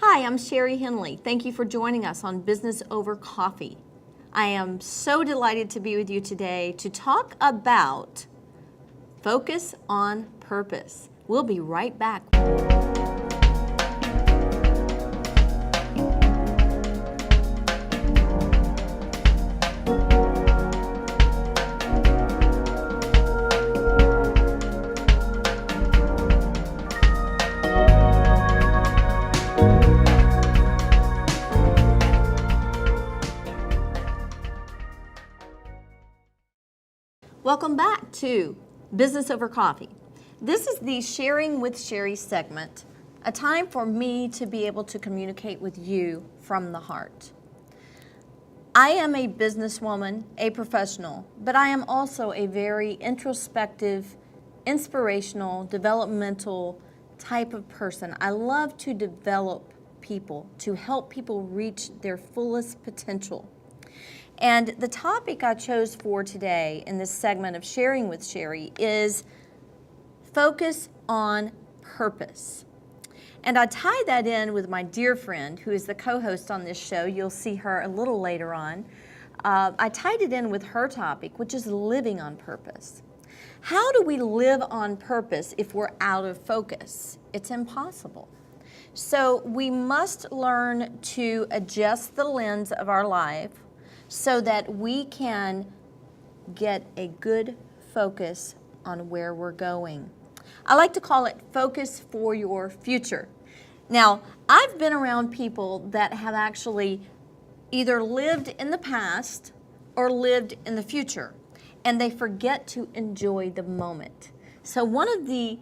Hi, I'm Sherry Henley. Thank you for joining us on Business Over Coffee. I am so delighted to be with you today to talk about focus on purpose. We'll be right back. Welcome back to Business Over Coffee. This is the Sharing with Sherry segment, a time for me to be able to communicate with you from the heart. I am a businesswoman, a professional, but I am also a very introspective, inspirational, developmental type of person. I love to develop people, to help people reach their fullest potential. And the topic I chose for today in this segment of Sharing with Sherry is focus on purpose. And I tie that in with my dear friend who is the co-host on this show. You'll see her a little later on. I tied it in with her topic, which is living on purpose. How do we live on purpose if we're out of focus? It's impossible. So we must learn to adjust the lens of our life so that we can get a good focus on where we're going. I like to call it focus for your future. Now, I've been around people that have actually either lived in the past or lived in the future, and they forget to enjoy the moment. So one of the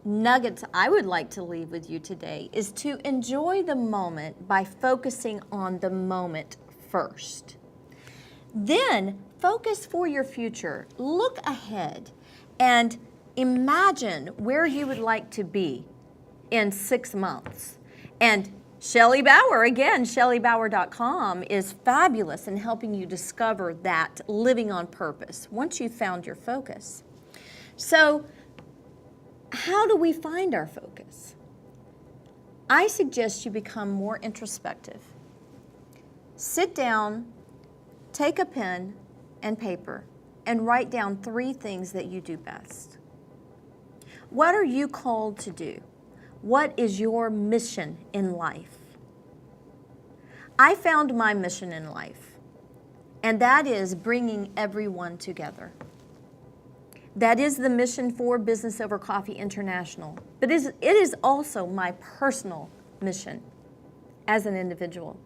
nuggets I would like to leave with you today is to enjoy the moment by focusing on the moment first. Then focus for your future. Look ahead and imagine where you would like to be in 6 months. And Shelley Bauer, again, ShelleyBauer.com is fabulous in helping you discover that living on purpose once you've found your focus. So how do we find our focus? I suggest you become more introspective. Sit down, take a pen and paper and write down 3 things that you do best. What are you called to do? What is your mission in life? I found my mission in life, and that is bringing everyone together. That is the mission for Business Over Coffee International, but it is also my personal mission as an individual.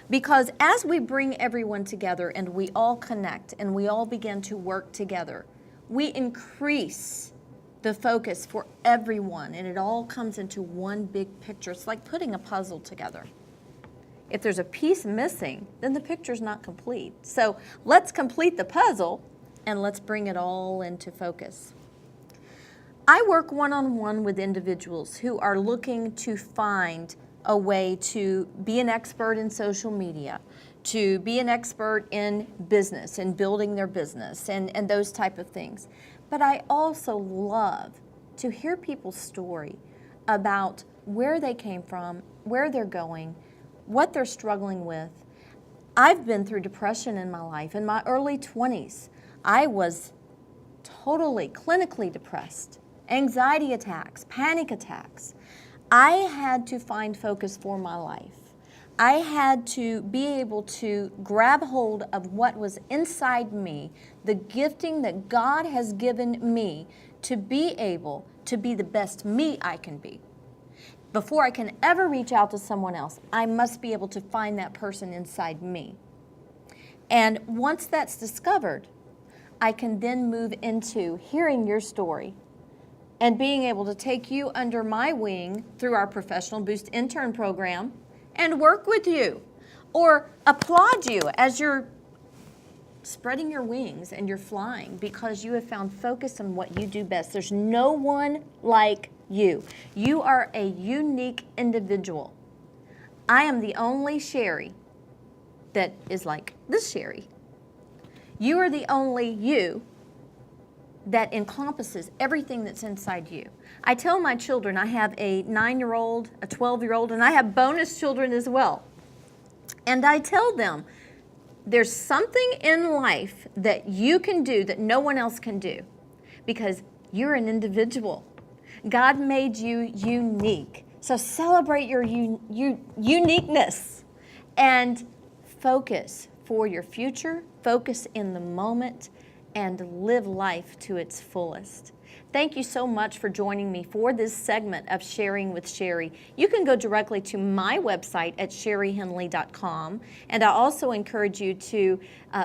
Because as we bring everyone together and we all connect and we all begin to work together, we increase the focus for everyone and it all comes into one big picture. It's like putting a puzzle together. If there's a piece missing, then the picture's not complete. So let's complete the puzzle and let's bring it all into focus. I work one-on-one with individuals who are looking to find a way to be an expert in social media, to be an expert in business and building their business and those type of things. But I also love to hear people's story about where they came from, where they're going, what they're struggling with. I've been through depression in my life. In my early 20s, I was totally clinically depressed, anxiety attacks, panic attacks. I had to find focus for my life. I had to be able to grab hold of what was inside me, the gifting that God has given me to be able to be the best me I can be. Before I can ever reach out to someone else, I must be able to find that person inside me. And once that's discovered, I can then move into hearing your story and being able to take you under my wing through our Professional Boost Intern program and work with you or applaud you as you're spreading your wings and you're flying because you have found focus on what you do best. There's no one like you. You are a unique individual. I am the only Sherry that is like this Sherry. You are the only you that encompasses everything that's inside you. I tell my children, I have a 9-year-old, a 12-year-old, and I have bonus children as well. And I tell them, there's something in life that you can do that no one else can do because you're an individual. God made you unique. So celebrate your uniqueness and focus for your future, focus in the moment, and live life to its fullest. Thank you so much for joining me for this segment of Sharing with Sherry. You can go directly to my website at sherryhenley.com, and I also encourage you to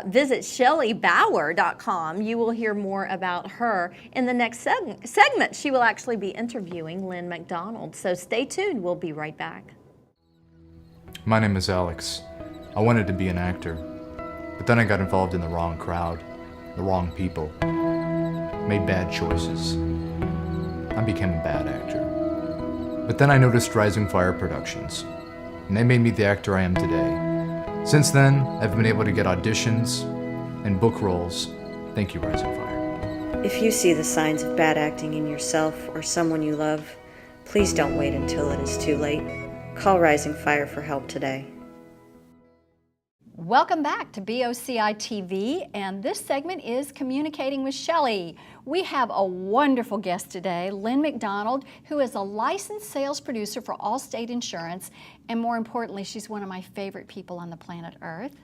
visit shellybauer.com. You will hear more about her in the next segment. She will actually be interviewing Lynn McDonald, so stay tuned. We'll be right back. My name is Alex. I wanted to be an actor, but then I got involved in the wrong crowd, the wrong people. Made bad choices. I became a bad actor. But then I noticed Rising Fire Productions, and they made me the actor I am today. Since then, I've been able to get auditions and book roles. Thank you, Rising Fire. If you see the signs of bad acting in yourself or someone you love, please don't wait until it is too late. Call Rising Fire for help today. Welcome back to BOCI TV, and this segment is Communicating with Shelley. We have a wonderful guest today, Lynn McDonald, who is a licensed sales producer for Allstate Insurance, and more importantly, she's one of my favorite people on the planet Earth.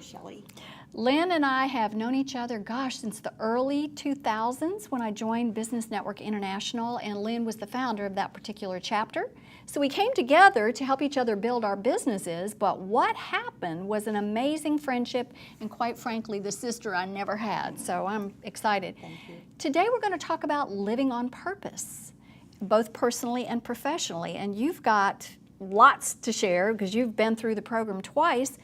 Shelley. Lynn and I have known each other, since the early 2000s when I joined Business Network International, and Lynn was the founder of that particular chapter. So we came together to help each other build our businesses, but what happened was an amazing friendship and, quite frankly, the sister I never had. So I'm excited. Thank you. Today we're going to talk about living on purpose, both personally and professionally. And you've got lots to share because you've been through the program twice.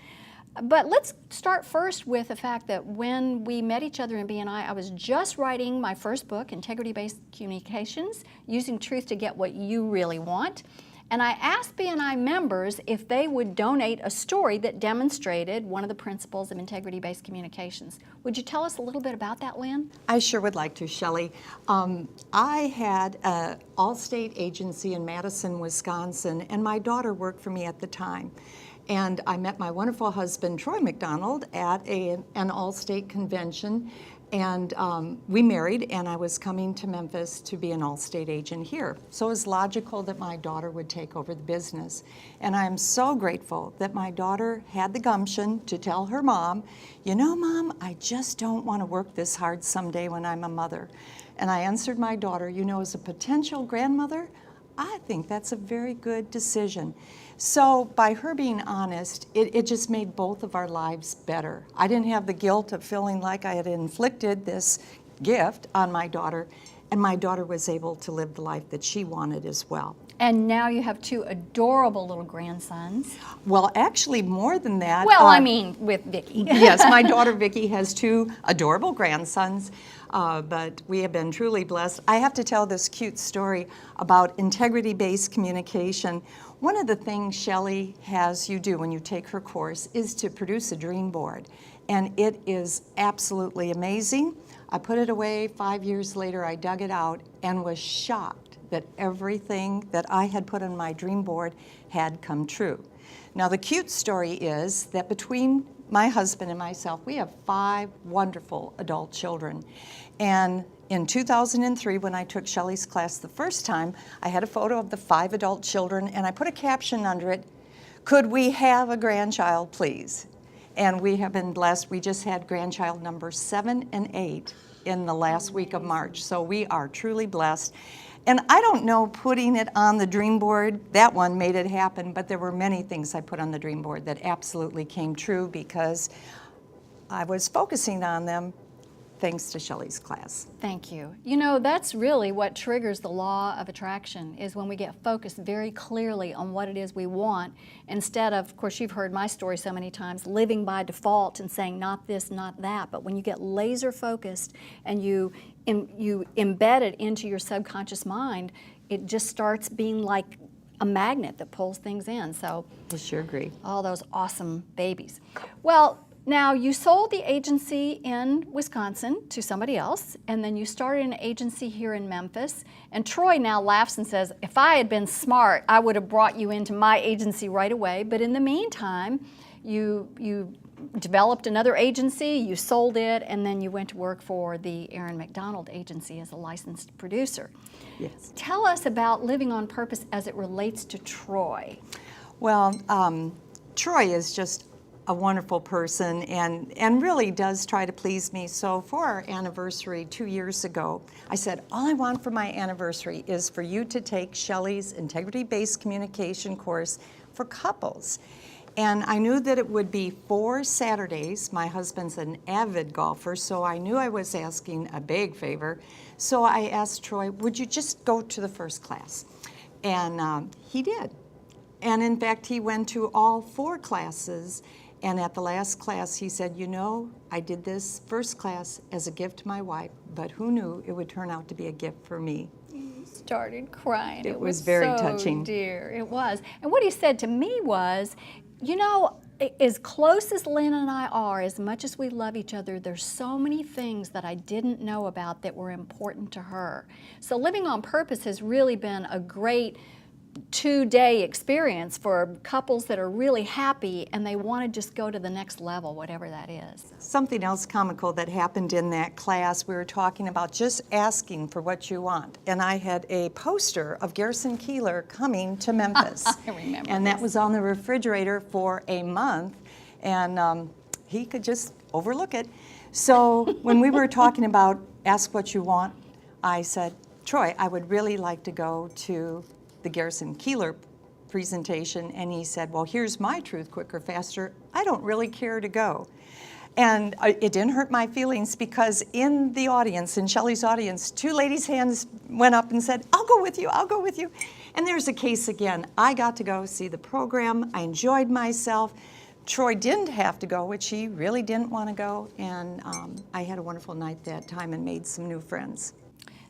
But let's start first with the fact that when we met each other in BNI, I was just writing my first book, Integrity-Based Communications, Using Truth to Get What You Really Want. And I asked BNI members if they would donate a story that demonstrated one of the principles of integrity-based communications. Would you tell us a little bit about that, Lynn? I sure would like to, Shelley. I had an Allstate agency in Madison, Wisconsin, and my daughter worked for me at the time. And I met my wonderful husband, Troy McDonald, at an Allstate convention. And we married, and I was coming to Memphis to be an Allstate agent here. So it was logical that my daughter would take over the business. And I am so grateful that my daughter had the gumption to tell her mom, you know, Mom, I just don't want to work this hard someday when I'm a mother. And I answered my daughter, you know, as a potential grandmother, I think that's a very good decision. So by her being honest, it just made both of our lives better. I didn't have the guilt of feeling like I had inflicted this gift on my daughter, and my daughter was able to live the life that she wanted as well. And now you have 2 adorable little grandsons. Well, actually more than that. Well, I mean with Vicki. Yes, my daughter Vicki has 2 adorable grandsons. But we have been truly blessed. I have to tell this cute story about integrity-based communication. One of the things Shelley has you do when you take her course is to produce a dream board. And it is absolutely amazing. I put it away. 5 years later, I dug it out and was shocked that everything that I had put on my dream board had come true. Now, the cute story is that between my husband and myself, we have 5 wonderful adult children. And in 2003, when I took Shelley's class the first time, I had a photo of the 5 adult children, and I put a caption under it, "Could we have a grandchild, please?" And we have been blessed. We just had grandchild number 7 and 8 in the last week of March, so we are truly blessed. And I don't know, putting it on the dream board, that one made it happen, but there were many things I put on the dream board that absolutely came true because I was focusing on them thanks to Shelley's class. Thank you. You know, that's really what triggers the law of attraction, is when we get focused very clearly on what it is we want, instead of course, you've heard my story so many times, living by default and saying not this, not that. But when you get laser focused and you embed it into your subconscious mind, it just starts being like a magnet that pulls things in. So I sure agree. all those awesome babies. Well, Now, you sold the agency in Wisconsin to somebody else, and then you started an agency here in Memphis. And Troy now laughs and says, if I had been smart, I would have brought you into my agency right away. But in the meantime, you developed another agency, you sold it, and then you went to work for the McDonald agency as a licensed producer. Yes. Tell us about living on purpose as it relates to Troy. Well, Troy is just a wonderful person and really does try to please me. So for our anniversary 2 years ago, I said, all I want for my anniversary is for you to take Shelley's integrity-based communication course for couples. And I knew that it would be 4 Saturdays. My husband's an avid golfer, so I knew I was asking a big favor. So I asked Troy, would you just go to the first class? And he did. And in fact, he went to all 4 classes. And at the last class, he said, you know, I did this first class as a gift to my wife, but who knew it would turn out to be a gift for me? You started crying. It was very so touching. Dear, it was. And what he said to me was, you know, as close as Lynn and I are, as much as we love each other, there's so many things that I didn't know about that were important to her. So living on purpose has really been a great 2-day experience for couples that are really happy and they want to just go to the next level, whatever that is. Something else comical that happened in that class, we were talking about just asking for what you want. And I had a poster of Garrison Keillor coming to Memphis. I remember And that this. was on the refrigerator for a month, and he could just overlook it. So when we were talking about ask what you want, I said, Troy, I would really like to go to the Garrison Keillor presentation, and he said, well, here's my truth, quicker, faster. I don't really care to go. And it didn't hurt my feelings because in the audience, in Shelley's audience, 2 ladies' hands went up and said, I'll go with you, I'll go with you. And there's a case again. I got to go see the program. I enjoyed myself. Troy didn't have to go, which he really didn't want to go. And I had a wonderful night that time and made some new friends.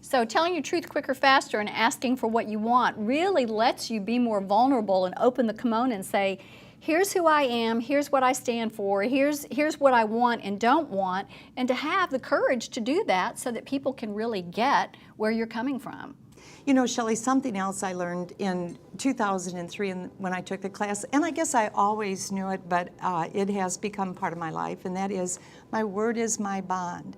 So telling your truth quicker, faster, and asking for what you want really lets you be more vulnerable and open the kimono and say, here's who I am, here's what I stand for, here's what I want and don't want, and to have the courage to do that so that people can really get where you're coming from. You know, Shelley, something else I learned in 2003 when I took the class, and I guess I always knew it, but it has become part of my life, and that is my word is my bond.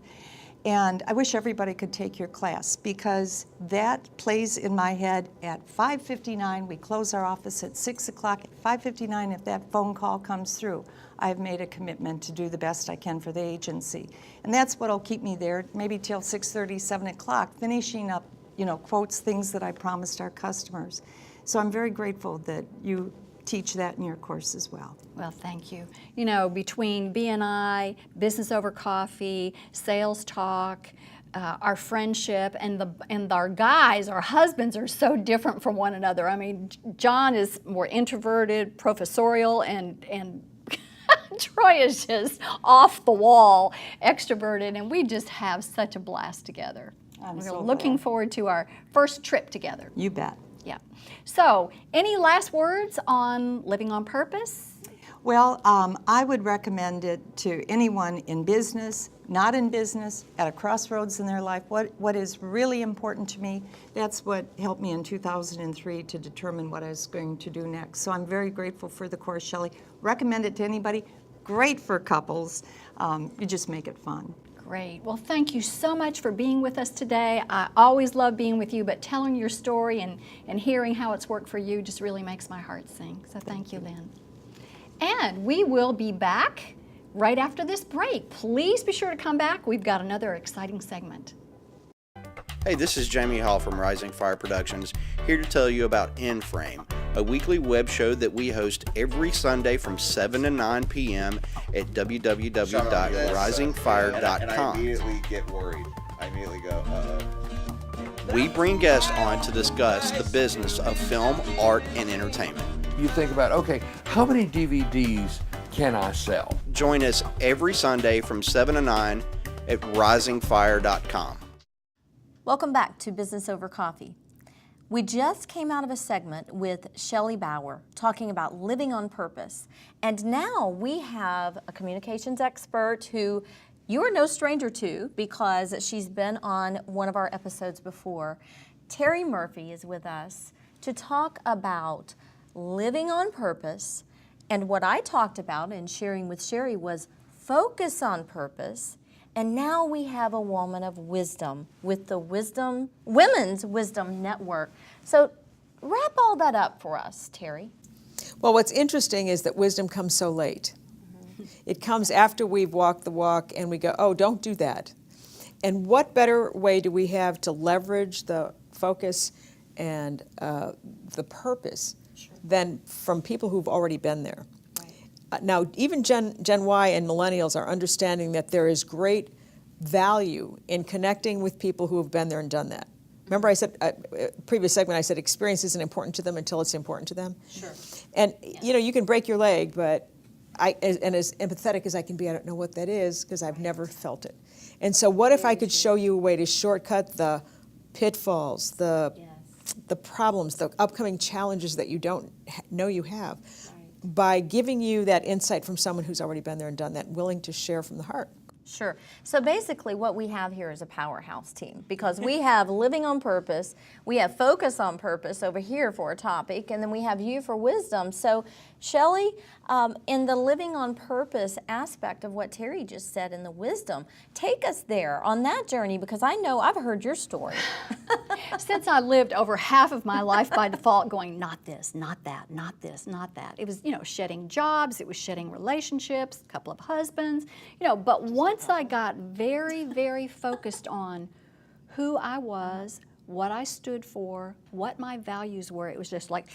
And I wish everybody could take your class because that plays in my head at 5:59. We close our office at 6 o'clock. At 5:59, if that phone call comes through, I've made a commitment to do the best I can for the agency. And that's what'll keep me there, maybe till 6:30, 7 o'clock, finishing up, you know, quotes, things that I promised our customers. So I'm very grateful that you teach that in your course as well. Well, thank you. You know, between B&I, Business Over Coffee, Sales Talk, our friendship, and our guys, our husbands are so different from one another. I mean, John is more introverted, professorial, and Troy is just off the wall, extroverted, and we just have such a blast together. I'm We're so looking glad. forward to our first trip together. You bet. Yeah. So, any last words on living on purpose? Well, I would recommend it to anyone in business, not in business, at a crossroads in their life. What is really important to me, that's what helped me in 2003 to determine what I was going to do next. So I'm very grateful for the course, Shelley. Recommend it to anybody. Great for couples. You just make it fun. Great. Well, thank you so much for being with us today. I always love being with you, but telling your story and hearing how it's worked for you just really makes my heart sing. So thank you, Lynn. And we will be back right after this break. Please be sure to come back. We've got another exciting segment. Hey, this is Jamie Hall from Rising Fire Productions, here to tell you about In Frame, a weekly web show that we host every Sunday from 7 to 9 p.m. at www.risingfire.com. And I immediately get worried. I immediately go, uh-oh. We bring guests on to discuss the business of film, art, and entertainment. You think about, okay, how many DVDs can I sell? Join us every Sunday from 7 to 9 at risingfire.com. Welcome back to Business Over Coffee. We just came out of a segment with Shelley Bauer talking about living on purpose. And now we have a communications expert who you are no stranger to because she's been on one of our episodes before. Terry Murphy is with us to talk about living on purpose. And what I talked about in sharing with Sherry was focus on purpose. And now we have a woman of wisdom with the Women's Wisdom Network. So wrap all that up for us, Terry. Well, what's interesting is that wisdom comes so late. It comes after we've walked the walk and we go, oh, don't do that. And what better way do we have to leverage the focus and the purpose than from people who've already been there? Now, even Gen Y and millennials are understanding that there is great value in connecting with people who have been there and done that. Remember I said, previous segment, I said experience isn't important to them until it's important to them? Sure. And, you know, you can break your leg, but as empathetic as I can be, I don't know what that is because I've never felt it. And so what if I could show you a way to shortcut the pitfalls, the problems, the upcoming challenges that you don't know you have, by giving you that insight from someone who's already been there and done that, willing to share from the heart. Sure. So basically what we have here is a powerhouse team because we have living on purpose, we have focus on purpose over here for a topic, and then we have you for wisdom. So Shelley, in the living on purpose aspect of what Terry just said in the wisdom, take us there on that journey because I know I've heard your story. Since I lived over half of my life by default going, not this, not that, not this, not that. It was, you know, shedding jobs, it was shedding relationships, a couple of husbands, you know, but once I got very, very focused on who I was, what I stood for, what my values were, it was just like,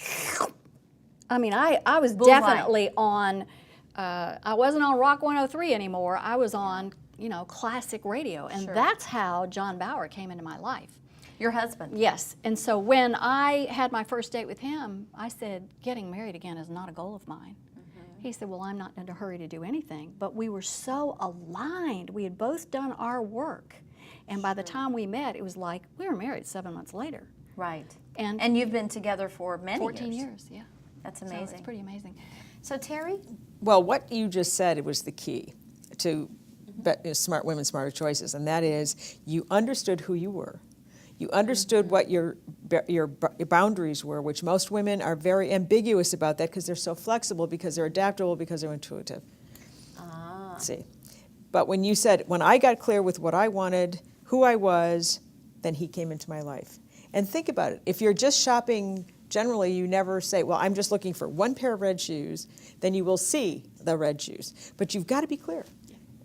I mean, I was definitely on, I wasn't on Rock 103 anymore, I was on, you know, classic radio, and that's how John Bauer came into my life. Your husband? Yes, and so when I had my first date with him, I said, getting married again is not a goal of mine. He said, well, I'm not in a hurry to do anything, but we were so aligned. We had both done our work, and by the time we met, it was like, we were married 7 months later. Right. And And you've been together for many 14 years, yeah. That's So amazing. it's pretty amazing. So Terry? Well, what you just said, it was the key to smart women, smarter choices, and that is you understood who you were. You understood what your boundaries were, which most women are very ambiguous about that because they're so flexible, because they're adaptable, because they're intuitive. See, but when you said, when I got clear with what I wanted, who I was, then he came into my life. And think about it. If you're just shopping, generally you never say, well, I'm just looking for one pair of red shoes. Then you will see the red shoes. But you've got to be clear.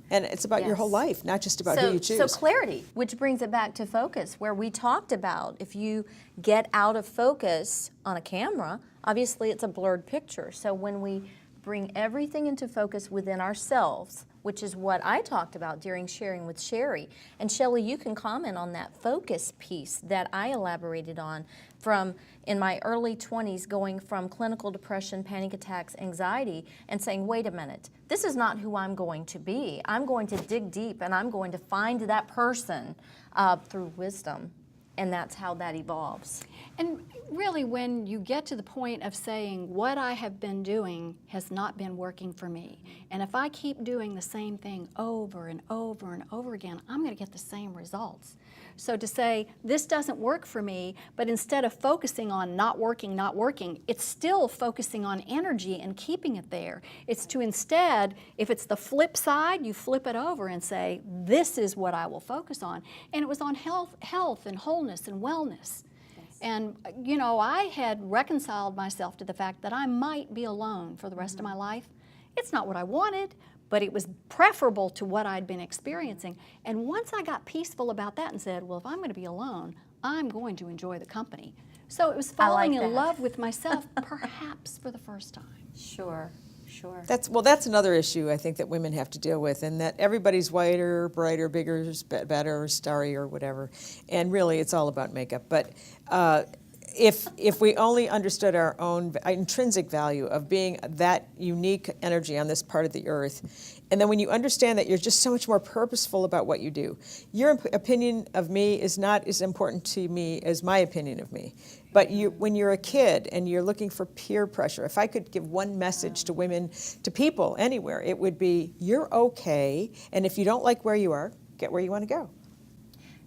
And it's about your whole life, not just about who you choose. So clarity, which brings it back to focus, where we talked about if you get out of focus on a camera, obviously it's a blurred picture. So when we bring everything into focus within ourselves, which is what I talked about during sharing with Sherry. And Shelley, you can comment on that focus piece that I elaborated on from in my early 20s, going from clinical depression, panic attacks, anxiety, and saying, wait a minute, this is not who I'm going to be. I'm going to dig deep and I'm going to find that person through wisdom. And that's how that evolves. And really, when you get to the point of saying, what I have been doing has not been working for me, and if I keep doing the same thing over and over and over again, I'm going to get the same results. So to say, this doesn't work for me, but instead of focusing on not working, it's still focusing on energy and keeping it there. It's to instead, if it's the flip side, you flip it over and say, this is what I will focus on. And it was on health and wholeness and wellness. And, you know, I had reconciled myself to the fact that I might be alone for the rest of my life. It's not what I wanted, but it was preferable to what I'd been experiencing. And once I got peaceful about that and said, well, if I'm going to be alone, I'm going to enjoy the company. So it was falling in love with myself, perhaps for the first time. Sure, sure. That's another issue I think that women have to deal with, and that everybody's whiter, brighter, bigger, better, starry, or whatever. And really, it's all about makeup. But if we only understood our own intrinsic value of being that unique energy on this part of the earth, and then when you understand that you're just so much more purposeful about what you do, your opinion of me is not as important to me as my opinion of me. But when you're a kid and you're looking for peer pressure, if I could give one message to women, to people anywhere, it would be, you're okay, and if you don't like where you are, get where you want to go.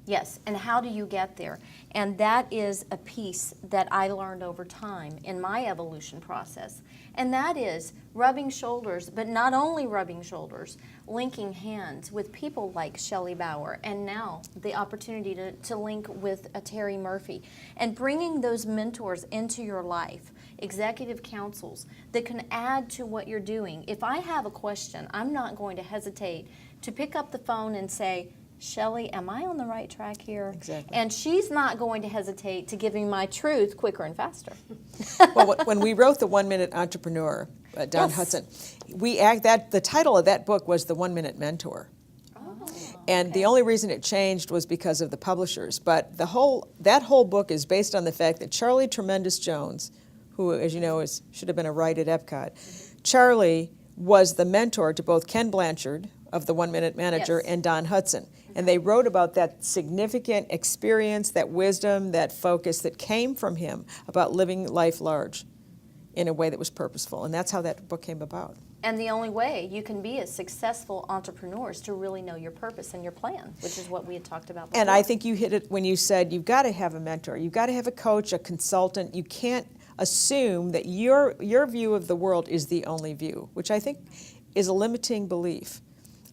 Yes, and how do you get there? And that is a piece that I learned over time in my evolution process. And that is rubbing shoulders, but not only rubbing shoulders, linking hands with people like Shelley Bauer, and now the opportunity to link with a Terry Murphy, and bringing those mentors into your life, executive councils that can add to what you're doing. If I have a question, I'm not going to hesitate to pick up the phone and say, Shelley, am I on the right track here? Exactly. And she's not going to hesitate to give me my truth quicker and faster. Well, when we wrote The 1 Minute Entrepreneur, Don Yes. Hudson, the title of that book was The 1 Minute Mentor. And the only reason it changed was because of the publishers. But that whole book is based on the fact that Charlie Tremendous Jones, who, as you know, should have been a Wright at Epcot, Charlie was the mentor to both Ken Blanchard of The 1 Minute Manager Yes. and Don Hudson. And they wrote about that significant experience, that wisdom, that focus that came from him about living life large in a way that was purposeful. And that's how that book came about. And the only way you can be a successful entrepreneur is to really know your purpose and your plan, which is what we had talked about before. And I think you hit it when you said you've got to have a mentor, you've got to have a coach, a consultant. You can't assume that your view of the world is the only view, which I think is a limiting belief.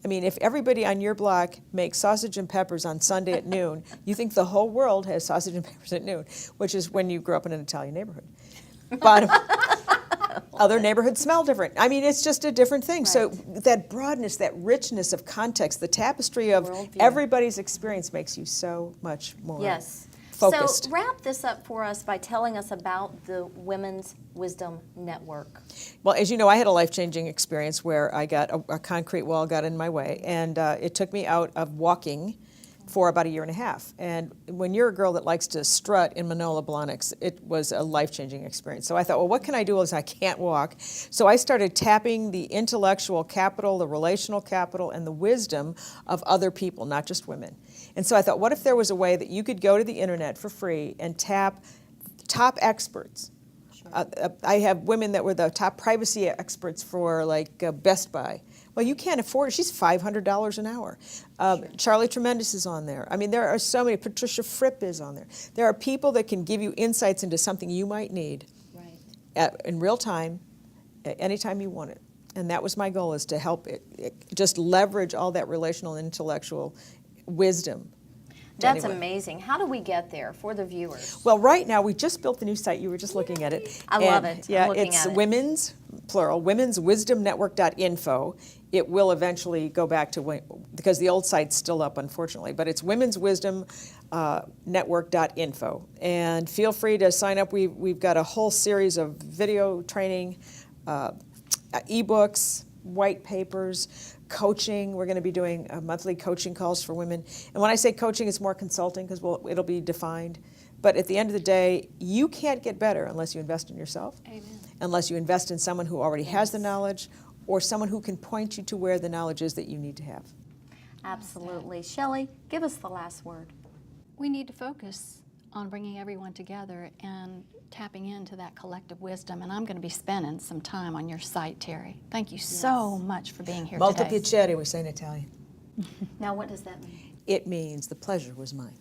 I mean, if everybody on your block makes sausage and peppers on Sunday at noon, you think the whole world has sausage and peppers at noon, which is when you grew up in an Italian neighborhood. But other neighborhoods smell different. I mean, it's just a different thing. Right. So that broadness, that richness of context, the tapestry of Worldview. everybody's experience makes you so much more Yes. focused. So wrap this up for us by telling us about the Women's Wisdom Network. Well, as you know, I had a life-changing experience where I got a concrete wall got in my way, and it took me out of walking for about a year and a half. And when you're a girl that likes to strut in Manola Blahniks, it was a life-changing experience. So I thought, well, what can I do as I can't walk? So I started tapping the intellectual capital, the relational capital, and the wisdom of other people, not just women. And so I thought, what if there was a way that you could go to the internet for free and tap top experts? I have women that were the top privacy experts for Best Buy. Well, you can't afford it. She's $500 an hour. Charlie Tremendous is on there. I mean, there are so many. Patricia Fripp is on there. There are people that can give you insights into something you might need in real time, anytime you want it. And that was my goal, is to help it just leverage all that relational and intellectual wisdom. That's anyone. amazing. How do we get there for the viewers? Well, right now we just built the new site. You were just looking at it. I love it. I'm Yeah, looking it's at it. women's, plural, womenswisdomnetwork.info. It will eventually go back to, because the old site's still up, unfortunately, but it's womenswisdomnetwork.info. And feel free to sign up. We've got a whole series of video training, ebooks, white papers, coaching. We're going to be doing monthly coaching calls for women. And when I say coaching, it's more consulting, because it'll be defined. But at the end of the day, you can't get better unless you invest in yourself, unless you invest in someone who already has the knowledge, or someone who can point you to where the knowledge is that you need to have. Absolutely. Shelley, give us the last word. We need to focus on bringing everyone together and tapping into that collective wisdom. And I'm going to be spending some time on your site, Terry. Thank you so much for being here Molto today. piacere, we say in Italian. Now, what does that mean? It means the pleasure was mine.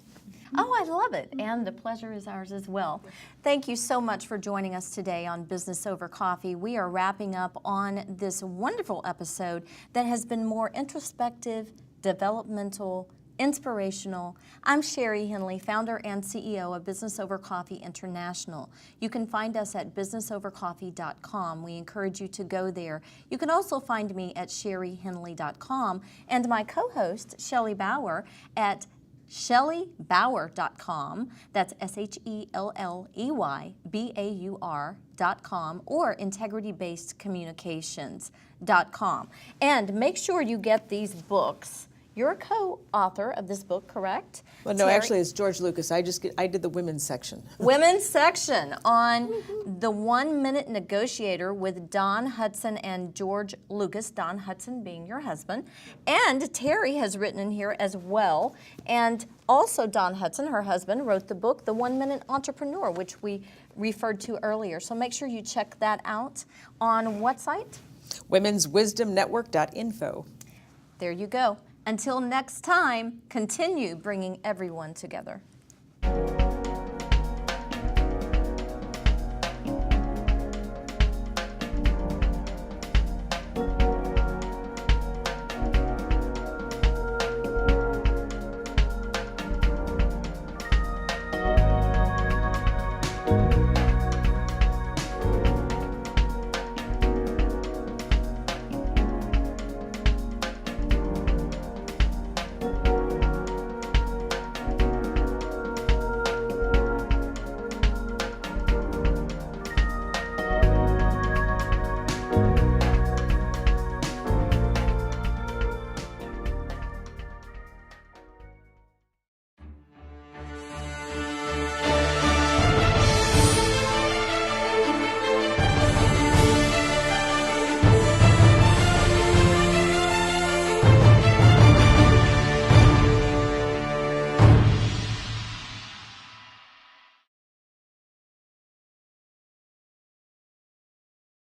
Oh, I love it. And the pleasure is ours as well. Thank you so much for joining us today on Business Over Coffee. We are wrapping up on this wonderful episode that has been more introspective, developmental, inspirational. I'm Sherry Henley, founder and CEO of Business Over Coffee International. You can find us at businessovercoffee.com. We encourage you to go there. You can also find me at sherryhenley.com and my co-host, Shelley Bauer, at ShelleyBauer.com. That's ShelleyBauer.com, or IntegrityBasedCommunications.com. And make sure you get these books You're a co-author of this book, correct? Well, no, Terry? actually, it's George Lucas. I did the women's section. Women's section on the 1 Minute Negotiator with Don Hudson and George Lucas, Don Hudson being your husband. And Terry has written in here as well. And also Don Hudson, her husband, wrote the book, The 1 Minute Entrepreneur, which we referred to earlier. So make sure you check that out on what site? womenswisdomnetwork.info. There you go. Until next time, continue bringing everyone together.